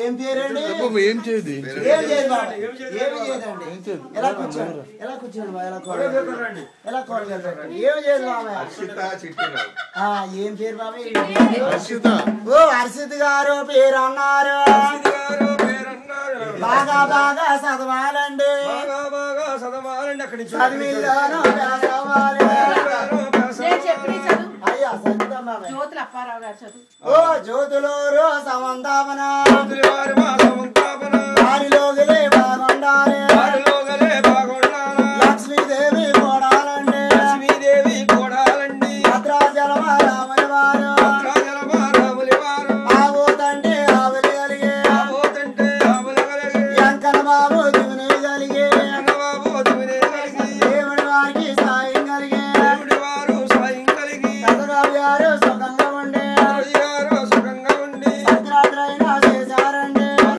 ఏం పేరండి? ఏం చేయదు ఏం చేయదు బాబా, ఏమి చేయదండి. ఎలా కూర్చోండి, ఎలా కూర్చోండి బాబా, ఎలా కూర్చోండి, ఎలా కూర్చోండి, ఏమి చేయదు బాబా. ఏం పేరు బాబా? ఓ హర్షిత్ గారు పేరు అన్నారు. బాగా బాగా చదవాలండి, చదివిల్లోనూ చదవాలి. అయ్యా చదువుతాం ఓ జ్యోతులూరు సమంతాపన వారిలోకి